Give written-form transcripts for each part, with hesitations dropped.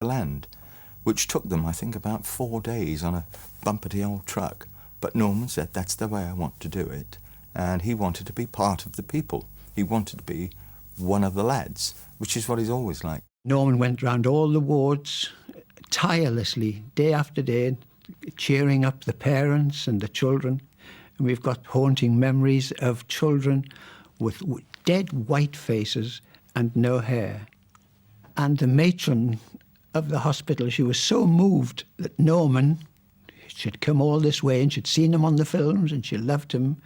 land, which took them, I think, about 4 days on a bumpety old truck. But Norman said, that's the way I want to do it. And he wanted to be part of the people. He wanted to be one of the lads, which is what he's always like. Norman went round all the wards tirelessly, day after day, cheering up the parents and the children. And we've got haunting memories of children with dead white faces and no hair. And the matron of the hospital, she was so moved that Norman should come all this way, and she'd seen him on the films and she loved him,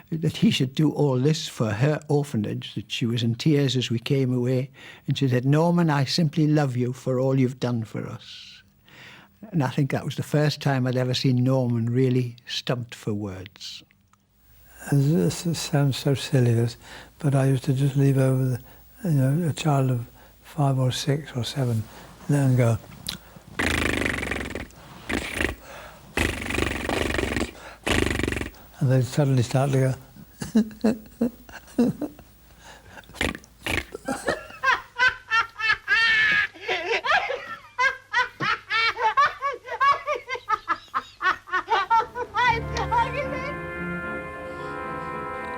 that he should do all this for her orphanage, that she was in tears as we came away. And she said, Norman, I simply love you for all you've done for us. And I think that was the first time I'd ever seen Norman really stumped for words. This sounds so silly, but I used to just leave over a child of 5 or 6 or 7 and then go, and they'd suddenly start to go.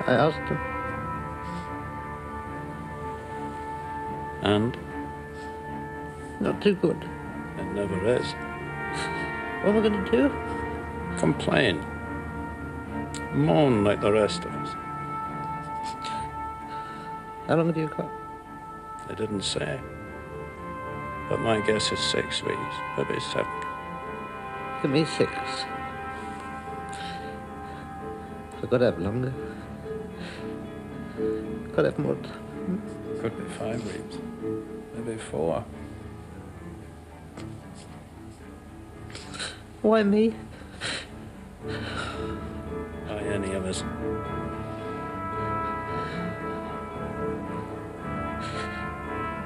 I asked him. And? Not too good. It never is. What am I going to do? Complain. Moan like the rest of us. How long have you got? They didn't say. But my guess is 6 weeks, maybe 7. Give me 6. I've got to have longer. Got to have more. Could be 5 weeks, maybe 4. Why me? Why any of us?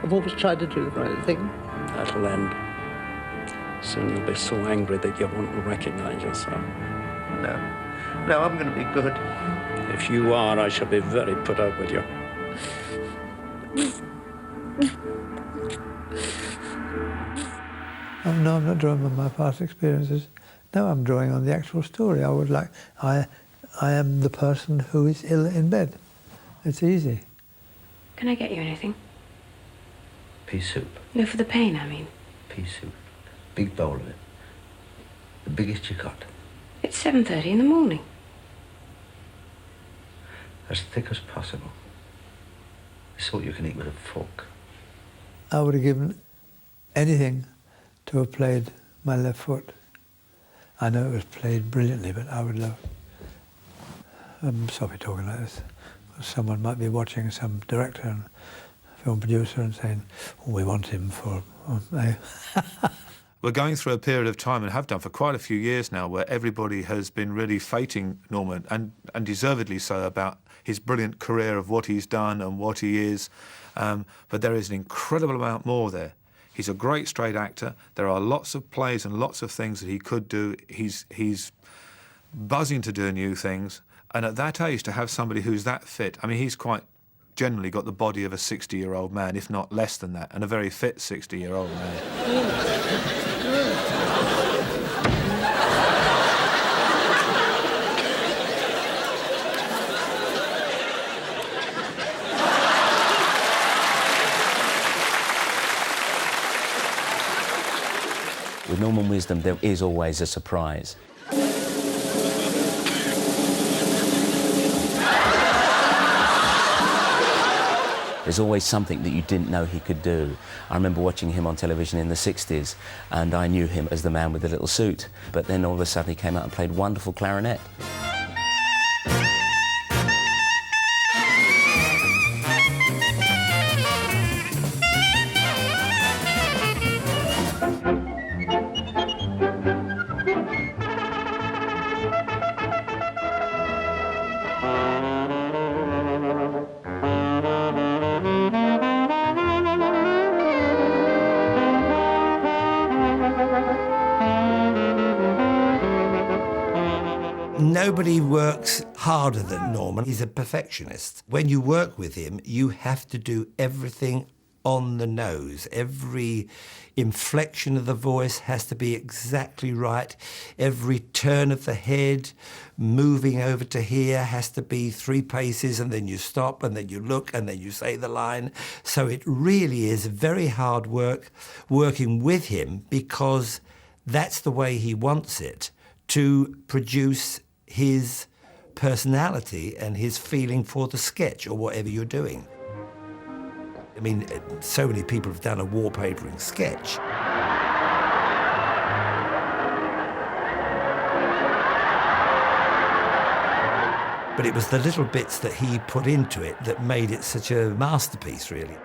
I've always tried to do the right thing. That'll end. Soon you'll be so angry that you won't recognize yourself. No, I'm going to be good. If you are, I shall be very put out with you. No, I'm not drawing on my past experiences. No, I'm drawing on the actual story. I am the person who is ill in bed. It's easy. Can I get you anything? Pea soup. No, for the pain, I mean. Pea soup. Big bowl of it. The biggest you got. It's 7:30 in the morning. As thick as possible. The sort you can eat with a fork. I would have given anything to have played my left foot. I know it was played brilliantly, but I would love... I'm sorry talking like this. Someone might be watching, some director and film producer, and saying, oh, we want him for... We're going through a period of time, and have done for quite a few years now, where everybody has been really fating Norman, and deservedly so, about his brilliant career of what he's done and what he is. But there is an incredible amount more there. He's a great straight actor. There are lots of plays and lots of things that he could do. He's buzzing to do new things. And at that age, to have somebody who's that fit, I mean, he's quite generally got the body of a 60-year-old man, if not less than that, and a very fit 60-year-old man. With Norman Wisdom, there is always a surprise. There's always something that you didn't know he could do. I remember watching him on television in the 60s, and I knew him as the man with the little suit. But then all of a sudden he came out and played wonderful clarinet. Nobody works harder than Norman. He's a perfectionist. When you work with him, you have to do everything on the nose. Every inflection of the voice has to be exactly right. Every turn of the head, moving over to here, has to be 3 paces, and then you stop, and then you look, and then you say the line. So it really is very hard work working with him, because that's the way he wants it, to produce his personality and his feeling for the sketch or whatever you're doing. I mean, so many people have done a wallpapering sketch. But it was the little bits that he put into it that made it such a masterpiece, really.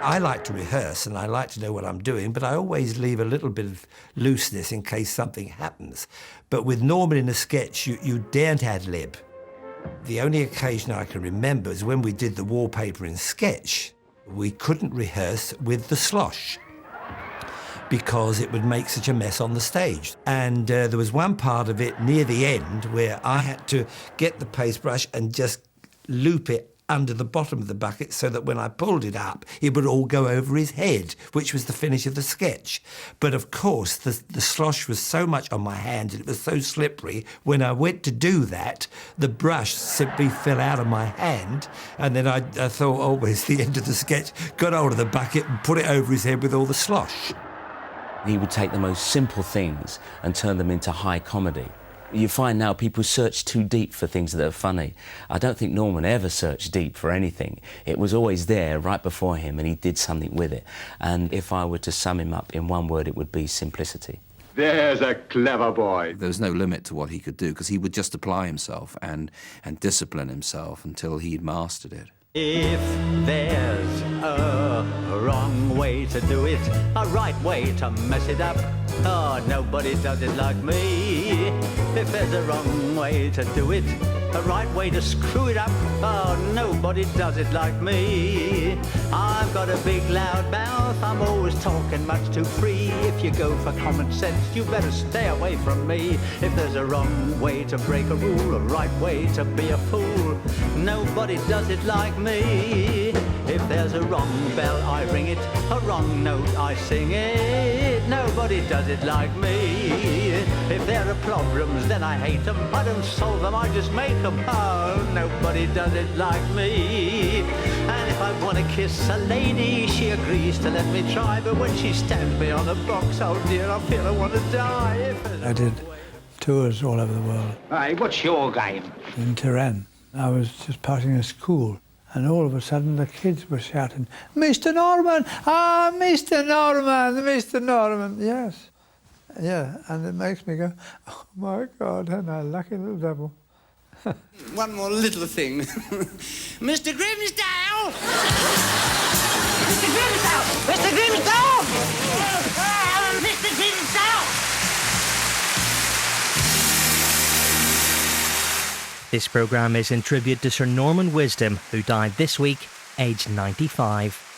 I like to rehearse and I like to know what I'm doing, but I always leave a little bit of looseness in case something happens. But with Norman in a sketch, you daren't ad-lib. The only occasion I can remember is when we did the wallpapering sketch. We couldn't rehearse with the slosh because it would make such a mess on the stage. And there was one part of it near the end where I had to get the paintbrush and just loop it under the bottom of the bucket so that when I pulled it up, it would all go over his head, which was the finish of the sketch. But of course, the slosh was so much on my hand and it was so slippery, when I went to do that, the brush simply fell out of my hand, and then I thought, oh, well, it's the end of the sketch, got hold of the bucket and put it over his head with all the slosh. He would take the most simple things and turn them into high comedy. You find now people search too deep for things that are funny. I don't think Norman ever searched deep for anything. It was always there right before him and he did something with it. And if I were to sum him up in one word, it would be simplicity. There's a clever boy. There was no limit to what he could do because he would just apply himself and discipline himself until he'd mastered it. If there's a wrong way to do it, a right way to mess it up, oh, nobody does it like me. If there's a wrong way to do it, a right way to screw it up, oh, nobody does it like me. I've got a big loud mouth, I'm always talking much too free. If you go for common sense, you better stay away from me. If there's a wrong way to break a rule, a right way to be a fool, nobody does it like me. If there's a wrong bell, I ring it, a wrong note, I sing it, nobody does it like me. If there are problems, then I hate them, I don't solve them, I just make them. Oh, nobody does it like me. And if I want to kiss a lady, she agrees to let me try, but when she stands me on a box, oh dear, I feel I want to die. I did tours all over the world. Hey, what's your game? In Tehran. I was just passing a school, and all of a sudden the kids were shouting, "Mr. Norman! Ah, Mr. Norman! Mr. Norman!" Yes. Yeah, and it makes me go, oh my God, and I lucky little devil. One more little thing. Mr. Grimsdale! Mr. Grimsdale! Mr. Grimsdale! Mr. Grimsdale! This programme is in tribute to Sir Norman Wisdom, who died this week, aged 95.